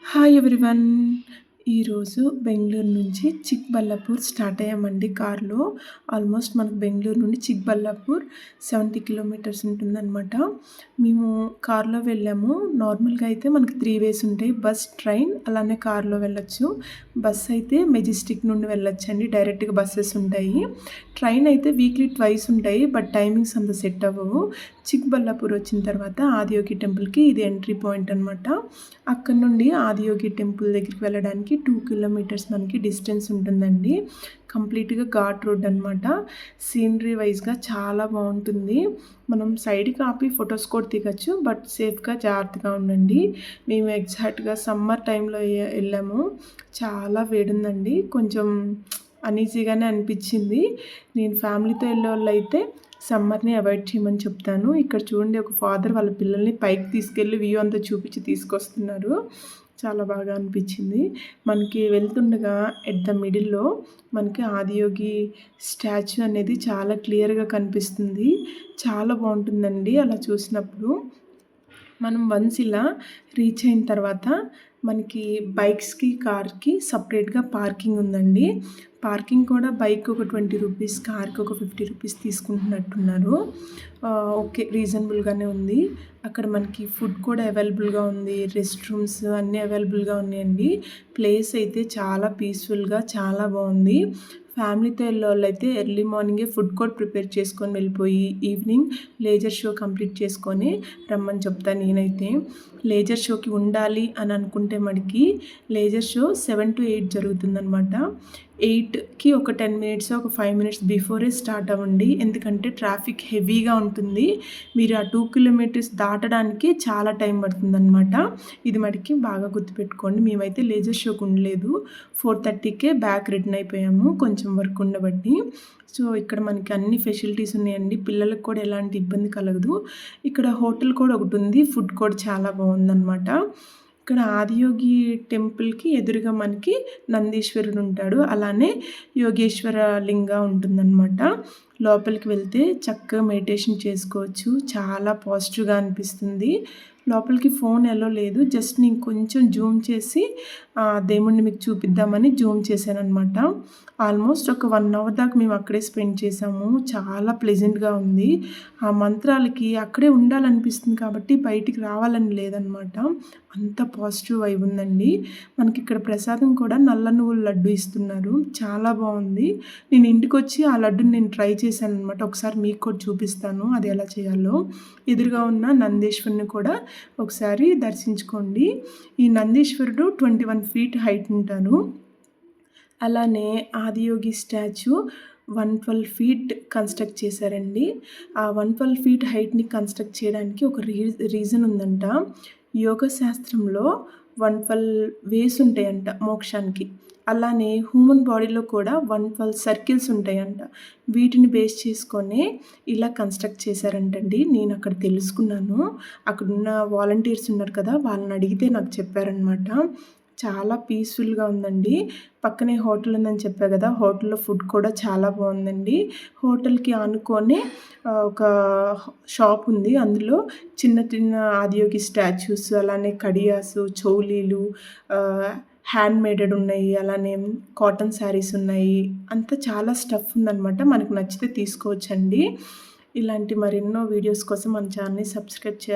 Hi everyone. ఈరోజు బెంగుళూరు నుంచి Chikballapur start అయ్యామండి కార్‌లో. ఆల్మోస్ట్ మనకు బెంగుళూరు నుండి చిక్బల్లాపూర్ 70 కిలోమీటర్స్ ఉంటుందనమాట. మేము కార్‌లో వెళ్ళాము. నార్మల్‌గా అయితే మనకు 3 వేస్ ఉంటాయి. బస్, ట్రైన్ అలానే కార్‌లో వెళ్ళొచ్చు. బస్ అయితే మెజెస్టిక్ నుండి వెళ్ళొచ్చండి. డైరెక్ట్‌గా బసెస్ ఉంటాయి. ట్రైన్ అయితే వీక్లీ ట్వైస్ ఉంటాయి. బట్ టైమింగ్స్ అంత సెట్ అవ్వవు. చిక్బల్లాపూర్ వచ్చిన తర్వాత ఆదియోగి టెంపుల్‌కి ఇది ఎంట్రీ పాయింట్ అనమాట. అక్కడ నుండి ఆదియోగి టెంపుల్ దగ్గరికి వెళ్ళడానికి 2 కిలోమీటర్స్ మనకి డిస్టెన్స్ ఉంటుందండి. కంప్లీట్‌గా ఘాట్ రోడ్ అనమాట. సీనరీ వైస్‌గా చాలా బావుంటుంది. మనం సైడ్‌కి ఆపి ఫొటోస్ కూడా దిగొచ్చు. బట్ సేఫ్‌గా జాగ్రత్తగా ఉండండి. మేము ఎగ్జాక్ట్‌గా సమ్మర్ టైంలో ఎళ్ళాము. చాలా వేడుందండి. కొంచెం అనీజీగానే అనిపిచ్చింది. నేను ఫ్యామిలీతో ఎళ్ళేవాళ్ళైతే సమ్మర్‌ని అవాయిడ్ చేయమని చెప్తాను. ఇక్కడ చూడండి, ఒక ఫాదర్ వాళ్ళ పిల్లల్ని పైకి తీసుకెళ్ళి వ్యూ అంతా చూపించి తీసుకొస్తున్నారు. చాలా బాగా అనిపించింది. మనకి వెళ్తుండగా ఎట్ ద మిడిల్‌లో మనకి ఆదియోగి స్టాచ్యూ అనేది చాలా క్లియర్‌గా కనిపిస్తుంది. చాలా బావుంటుందండి అలా చూసినప్పుడు. మనం వన్స్ ఇలా రీచ్ అయిన తర్వాత మనకి బైక్స్‌కి, కార్‌కి సపరేట్‌గా పార్కింగ్ ఉందండి. పార్కింగ్ కూడా బైక్‌కి ఒక 20 రూపీస్, కార్‌కి ఒక 50 రూపీస్ తీసుకుంటున్నట్టున్నారు. ఓకే, రీజనబుల్‌గానే ఉంది. అక్కడ మనకి ఫుడ్ కూడా అవైలబుల్‌గా ఉంది. రెస్ట్ రూమ్స్ అన్నీ అవైలబుల్‌గా ఉన్నాయండి. ప్లేస్ అయితే చాలా పీస్‌ఫుల్‌గా చాలా బావుంది. ఫ్యామిలీతో ఎళ్ళేవాళ్ళైతే ఎర్లీ మార్నింగే ఫుడ్ కూడా ప్రిపేర్ చేసుకొని వెళ్ళిపోయి, ఈవినింగ్ లేజర్ షో కంప్లీట్ చేసుకొని రమ్మని చెప్తాను నేనైతే. లేజర్ షోకి ఉండాలి అని అనుకుంటే మటికి లేజర్ షో 7-8 జరుగుతుందనమాట. 8కి ఒక 10 మినిట్స్, ఒక 5 మినిట్స్ బిఫోరే స్టార్ట్ అవ్వండి. ఎందుకంటే ట్రాఫిక్ హెవీగా ఉంటుంది. మీరు ఆ 2 కిలోమీటర్స్ దాటడానికి చాలా టైం పడుతుందనమాట. ఇది మటికి బాగా గుర్తుపెట్టుకోండి. మేమైతే లేజర్ షోకి ఉండలేదు. 4:30కే బ్యాక్ రిటర్న్ అయిపోయాము, కొంచెం వర్క్ ఉండబట్టి. సో, ఇక్కడ మనకి అన్ని ఫెసిలిటీస్ ఉన్నాయండి. పిల్లలకు కూడా ఎలాంటి ఇబ్బంది కలగదు. ఇక్కడ హోటల్ కూడా ఒకటుంది. ఫుడ్ కూడా చాలా బావుందనమాట. ఇక్కడ ఆదియోగి టెంపుల్‌కి ఎదురుగా మనకి నందీశ్వరుడు ఉంటాడు. అలానే యోగేశ్వర లింగ ఉంటుందనమాట. లోపలికి వెళ్తే చక్కగా మెడిటేషన్ చేసుకోవచ్చు. చాలా పాజిటివ్‌గా అనిపిస్తుంది. లోపలికి ఫోన్ ఎలో లేదు. జస్ట్ నేను కొంచెం జూమ్ చేసి దేవుడిని మీకు చూపిద్దామని జూమ్ చేశాననమాట. ఆల్మోస్ట్ ఒక 1 అవర్ దాకా మేము అక్కడే స్పెండ్ చేశాము. చాలా ప్లెజెంట్‌గా ఉంది. ఆ మంత్రాలకి అక్కడే ఉండాలనిపిస్తుంది కాబట్టి బయటికి రావాలని లేదనమాట. అంత పాజిటివ్ వైబ్ ఉందండి. మనకిక్కడ ప్రసాదం కూడా నల్ల నువ్వుల లడ్డు ఇస్తున్నారు. చాలా బావుంది. నేను ఇంటికొచ్చి ఆ లడ్డుని నేను ట్రై చేశాననమాట. ఒకసారి మీకు కూడా చూపిస్తాను అది ఎలా చేయాలో. ఎదురుగా ఉన్న నందీశ్వరుని కూడా ఒకసారి దర్శించుకోండి. ఈ నందీశ్వరుడు 21 ఫీట్ హైట్ ఉంటారు. అలానే ఆదియోగి స్టాచ్యూ 112 ఫీట్ కన్‌స్ట్రక్ట్ చేశారండి. ఆ 112 ఫీట్ హైట్‌ని కన్‌స్ట్రక్ట్ చేయడానికి ఒక రీజన్ ఉందంట. యోగ శాస్త్రంలో 112 వేస్ ఉంటాయంట మోక్షానికి. అలానే హ్యూమన్ బాడీలో కూడా 112 సర్కిల్స్ ఉంటాయంట. వీటిని బేస్ చేసుకొనే ఇలా కన్‌స్ట్రక్ట్ చేశారంటండి. నేను అక్కడ తెలుసుకున్నాను. అక్కడున్న వాలంటీర్స్ ఉన్నారు కదా, వాళ్ళని అడిగితే నాకు చెప్పారనమాట. చాలా పీస్‌ఫుల్‌గా ఉందండి. పక్కనే హోటల్ ఉందని చెప్పా కదా, హోటల్‌లో ఫుడ్ కూడా చాలా బావుందండి. హోటల్‌కి ఆనుకొనే ఒక షాప్ ఉంది. అందులో చిన్న చిన్న ఆదియోగి స్టాచ్యూస్, అలానే కడియాసు, చౌలీలు, హ్యాండ్ మేడెడ్ ఉన్నాయి. అలానే కాటన్ శారీస్ ఉన్నాయి. అంతా చాలా స్టఫ్ ఉందనమాట. మనకు నచ్చితే తీసుకోవచ్చండి. ఇలాంటి మరెన్నో వీడియోస్ కోసం మన ఛానల్‌ని సబ్స్క్రైబ్ చేయాలి.